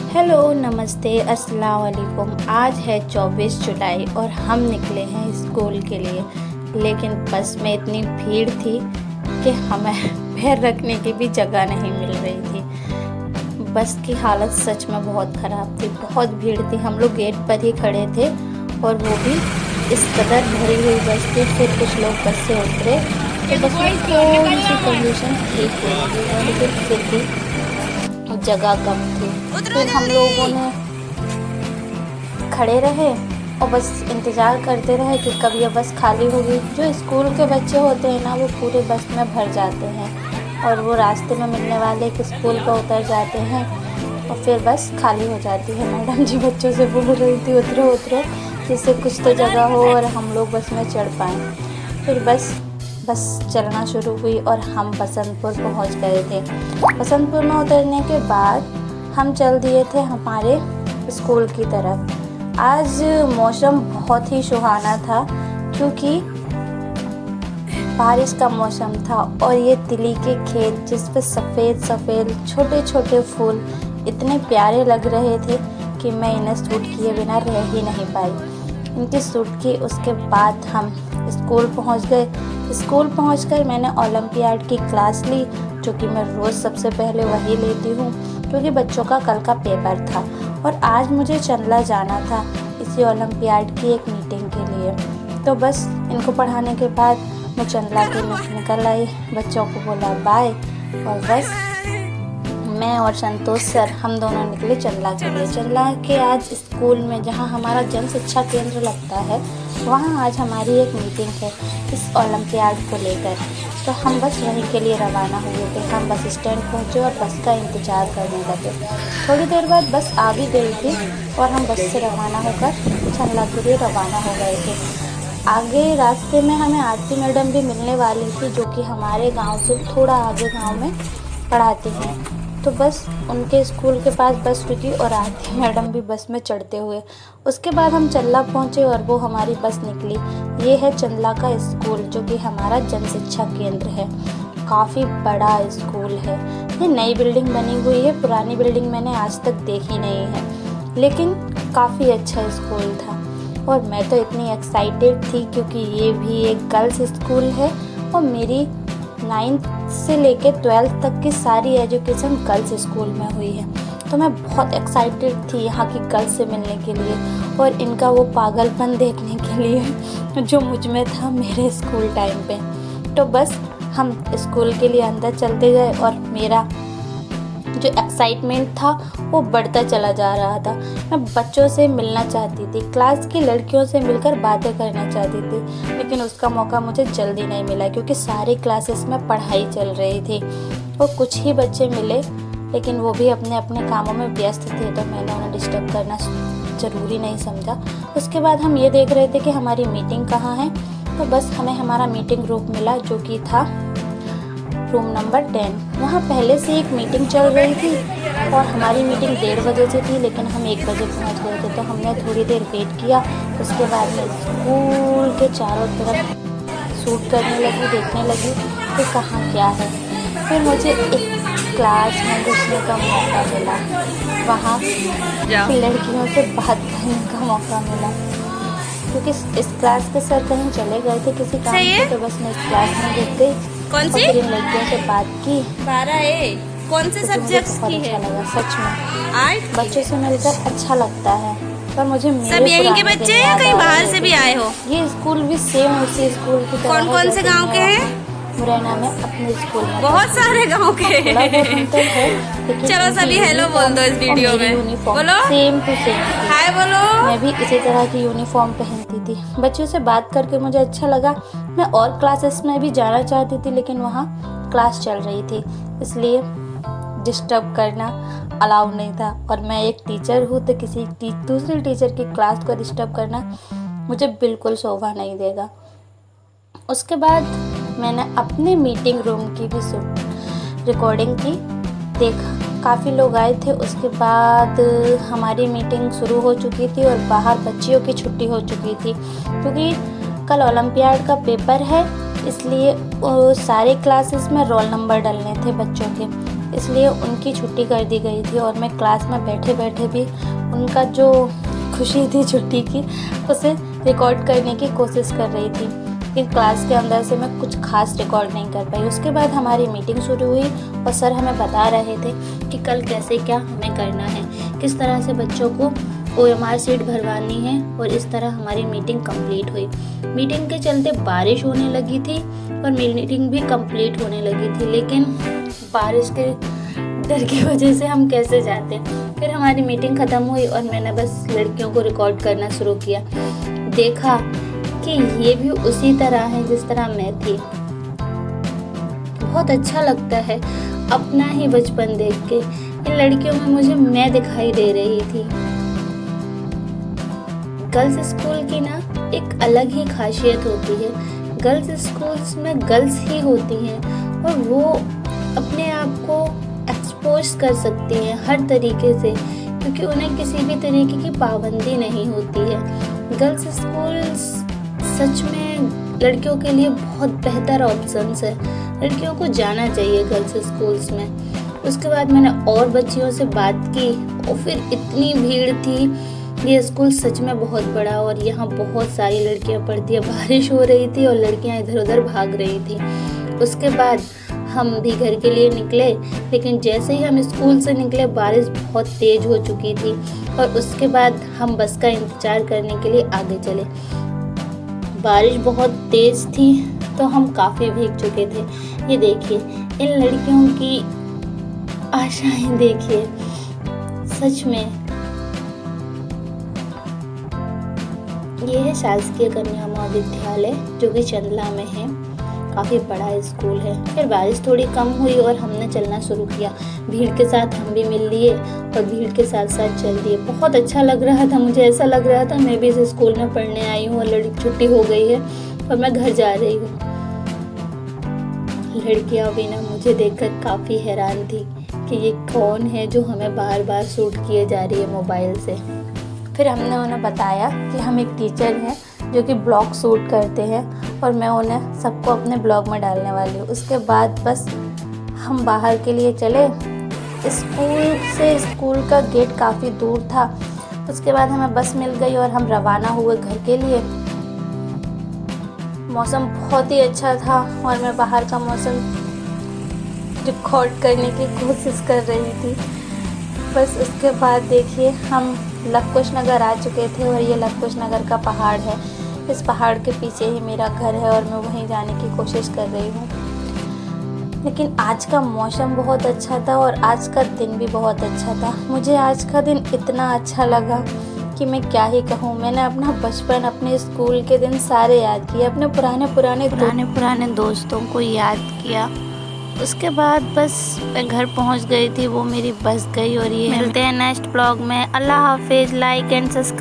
Hello, नमस्ते, अस्सलाम वालेकुम। आज है 24 जुलाई और हम निकले हैं स्कूल के लिए, लेकिन बस में इतनी भीड़ थी कि हमें पैर रखने की भी जगह नहीं मिल रही थी। बस की हालत सच में बहुत ख़राब थी, बहुत भीड़ थी। हम लोग गेट पर ही खड़े थे और वो भी इस कदर भरी हुई बस थी। फिर कुछ लोग बस से उतरे तो बस में थोड़ी सी कंडीशन ठीक हुई थी, लेकिन फिर भी जगह कम थी। फिर हम लोगों ने खड़े रहे और बस इंतज़ार करते रहे कि कब ये बस खाली होगी। जो स्कूल के बच्चे होते हैं ना, वो पूरे बस में भर जाते हैं और वो रास्ते में मिलने वाले एक स्कूल पर उतर जाते हैं और फिर बस खाली हो जाती है। मैडम जी बच्चों से बोल रही थी उतरो उतरो, जिससे कुछ तो जगह हो और हम लोग बस में चढ़ पाएँ। फिर बस चलना शुरू हुई और हम बसंतपुर पहुंच गए थे। बसंतपुर में उतरने के बाद हम चल दिए थे हमारे स्कूल की तरफ। आज मौसम बहुत ही सुहाना था क्योंकि बारिश का मौसम था और ये तिली के खेत जिस पे सफ़ेद सफ़ेद छोटे छोटे फूल इतने प्यारे लग रहे थे कि मैं इन्हें शूट किए बिना रह ही नहीं पाई। इनकी शूट की उसके बाद हम स्कूल पहुंच गए। स्कूल पहुंचकर मैंने ओलंपियाड की क्लास ली, जो कि मैं रोज़ सबसे पहले वही लेती हूँ क्योंकि बच्चों का कल का पेपर था और आज मुझे चंदला जाना था इसी ओलंपियाड की एक मीटिंग के लिए। तो बस इनको पढ़ाने के बाद मैं चंदला के लिए निकल आई, बच्चों को बोला बाय और बस मैं और संतोष सर हम दोनों निकले चंदला के लिए। चंदला के आज स्कूल में जहाँ हमारा जन शिक्षा केंद्र लगता है, वहाँ आज हमारी एक मीटिंग है इस ओलंपियाड को लेकर। तो हम बस वहीं के लिए रवाना हुए थे। हम बस स्टैंड पहुँचे और बस का इंतज़ार करने लगे। थोड़ी देर बाद बस आ भी गई थी और हम बस से रवाना होकर चंदला के लिए रवाना हो गए थे। आगे रास्ते में हमें आरती मैडम भी मिलने वाली थी, जो कि हमारे गाँव से थोड़ा आगे गाँव में पढ़ाती हैं। तो बस उनके स्कूल के पास बस रुकी और आरती मैडम भी बस में चढ़ते हुए। उसके बाद हम चंदला पहुँचे और वो हमारी बस निकली। ये है चंदला का स्कूल, जो कि हमारा जन शिक्षा केंद्र है। काफ़ी बड़ा स्कूल है। ये नई बिल्डिंग बनी हुई है, पुरानी बिल्डिंग मैंने आज तक देखी नहीं है, लेकिन काफ़ी अच्छा स्कूल था और मैं तो इतनी एक्साइटेड थी क्योंकि ये भी एक गर्ल्स स्कूल है और मेरी 9th से लेकर 12th तक की सारी एजुकेशन गर्ल्स स्कूल में हुई है। तो मैं बहुत एक्साइटेड थी यहाँ की गर्ल्स से मिलने के लिए और इनका वो पागलपन देखने के लिए जो मुझ में था मेरे स्कूल टाइम पे। तो बस हम स्कूल के लिए अंदर चलते गए और मेरा जो एक्साइटमेंट था वो बढ़ता चला जा रहा था। मैं बच्चों से मिलना चाहती थी, क्लास की लड़कियों से मिलकर बातें करना चाहती थी, लेकिन उसका मौका मुझे जल्दी नहीं मिला क्योंकि सारी क्लासेस में पढ़ाई चल रही थी और कुछ ही बच्चे मिले, लेकिन वो भी अपने अपने कामों में व्यस्त थे, तो मैंने उन्हें डिस्टर्ब करना ज़रूरी नहीं समझा। उसके बाद हम ये देख रहे थे कि हमारी मीटिंग कहाँ है। तो बस हमें हमारा मीटिंग रूम मिला, जो कि था रूम नंबर 10। वहाँ पहले से एक मीटिंग चल रही थी और हमारी मीटिंग 1:30 बजे से थी, लेकिन हम 1 बजे पहुँच गए थे। तो हमने थोड़ी देर वेट किया। उसके बाद में स्कूल के चारों तरफ शूट करने लगी, देखने लगी कि कहाँ क्या है। फिर मुझे एक क्लास में घुसने का मौका मिला, वहाँ लड़कियों से बात करने का मौका मिला क्योंकि इस क्लास के सर कहीं चले गए थे किसी काम से। तो बस मैं इस क्लास में घुस गई। कौन सी? और फिर इन लड़कियों से बात की। 12A कौन से सब्जेक्ट्स की है? अच्छा लगा सच में। आर्ट। बच्चों से मिलकर अच्छा लगता है। पर मुझे सब यहीं के बच्चे हैं, कहीं बाहर से भी आए हो? ये स्कूल भी सेम उसी स्कूल की तरह है। कौन कौन से गांव के हैं? मुरैना में अपने स्कूल में बहुत सारे गांव के। चलो सभी हेलो बोल दो इस वीडियो में। बोलो सेम टू सेम। हाय बोलो। मैं भी इसी तरह की यूनिफॉर्म पहनती थी। बच्चों से बात करके मुझे अच्छा लगा। मैं और क्लासेस में भी जाना चाहती थी, लेकिन वहाँ क्लास चल रही थी, इसलिए डिस्टर्ब करना अलाउ नहीं था। और मैं एक टीचर हूँ, तो किसी दूसरी टीचर की क्लास को डिस्टर्ब करना मुझे बिल्कुल शोभा नहीं देगा। उसके बाद मैंने अपने मीटिंग रूम की भी रिकॉर्डिंग की, देखा काफ़ी लोग आए थे। उसके बाद हमारी मीटिंग शुरू हो चुकी थी और बाहर बच्चियों की छुट्टी हो चुकी थी क्योंकि कल ओलंपियाड का पेपर है, इसलिए सारे क्लासेस में रोल नंबर डालने थे बच्चों के। इसलिए उनकी छुट्टी कर दी गई थी और मैं क्लास में बैठे बैठे भी उनका जो खुशी थी छुट्टी की उसे रिकॉर्ड करने की कोशिश कर रही थी। लेकिन क्लास के अंदर से मैं कुछ खास रिकॉर्ड नहीं कर पाई। उसके बाद हमारी मीटिंग शुरू हुई और सर हमें बता रहे थे कि कल कैसे क्या हमें करना है, किस तरह से बच्चों को OMR सीट भरवानी है, और इस तरह हमारी मीटिंग कंप्लीट हुई। मीटिंग के चलते बारिश होने लगी थी और मीटिंग भी कंप्लीट होने लगी थी, लेकिन बारिश के डर की वजह से हम कैसे जाते। फिर हमारी मीटिंग ख़त्म हुई और मैंने बस लड़कियों को रिकॉर्ड करना शुरू किया। देखा कि ये भी उसी तरह है जिस तरह मैं थी। बहुत अच्छा लगता है अपना ही बचपन देख के। इन लड़कियों में मुझे मैं दिखाई दे रही थी। गर्ल्स स्कूल की ना एक अलग ही खासियत होती है। गर्ल्स स्कूल्स में गर्ल्स ही होती हैं और वो अपने आप को एक्सपोज कर सकती हैं हर तरीके से, क्योंकि उन्हें किसी भी तरीके की पाबंदी नहीं होती है। गर्ल्स स्कूल्स सच में लड़कियों के लिए बहुत बेहतर ऑप्शंस है। लड़कियों को जाना चाहिए गर्ल्स स्कूल्स में। उसके बाद मैंने और बच्चियों से बात की और फिर इतनी भीड़ थी। ये स्कूल सच में बहुत बड़ा और यहाँ बहुत सारी लड़कियाँ पढ़ती है। बारिश हो रही थी और लड़कियाँ इधर उधर भाग रही थी। उसके बाद हम भी घर के लिए निकले, लेकिन जैसे ही हम स्कूल से निकले बारिश बहुत तेज़ हो चुकी थी और उसके बाद हम बस का इंतज़ार करने के लिए आगे चले। बारिश बहुत तेज़ थी तो हम काफ़ी भीग चुके थे। ये देखिए इन लड़कियों की आशाएं देखिए, सच में। ये है शासकीय कन्या महाविद्यालय जो कि चंदला में है। काफ़ी बड़ा स्कूल है। फिर बारिश थोड़ी कम हुई और हमने चलना शुरू किया। भीड़ के साथ हम भी मिल लिए और भीड़ के साथ साथ चल दिए। बहुत अच्छा लग रहा था। मुझे ऐसा लग रहा था मैं भी इस स्कूल में पढ़ने आई हूँ और लड़की छुट्टी हो गई है और मैं घर जा रही हूँ। लड़कियाँ भी ना मुझे देखकर काफ़ी हैरान थी कि ये कौन है जो हमें बार बार शूट किए जा रही है मोबाइल से। फिर हमने उन्हें बताया कि हम एक टीचर हैं जो कि ब्लॉग शूट करते हैं और मैं उन्हें सबको अपने ब्लॉग में डालने वाली हूँ। उसके बाद बस हम बाहर के लिए चले। स्कूल का गेट काफ़ी दूर था। उसके बाद हमें बस मिल गई और हम रवाना हुए घर के लिए। मौसम बहुत ही अच्छा था और मैं बाहर का मौसम रिकॉर्ड करने की कोशिश कर रही थी। बस उसके बाद देखिए हम लवकुश नगर आ चुके थे और ये लवकुश नगर का पहाड़ है। इस पहाड़ के पीछे ही मेरा घर है और मैं वहीं जाने की कोशिश कर रही हूँ। लेकिन आज का मौसम बहुत अच्छा था और आज का दिन भी बहुत अच्छा था। मुझे आज का दिन इतना अच्छा लगा कि मैं क्या ही कहूँ। मैंने अपना बचपन, अपने स्कूल के दिन सारे याद किए, अपने पुराने दोस्तों को याद किया। उसके बाद बस मैं घर पहुंच गई थी। वो मेरी बस गई और ये मिलते हैं नेक्स्ट ब्लॉग में। अल्लाह हाफिज़। Like and subscribe.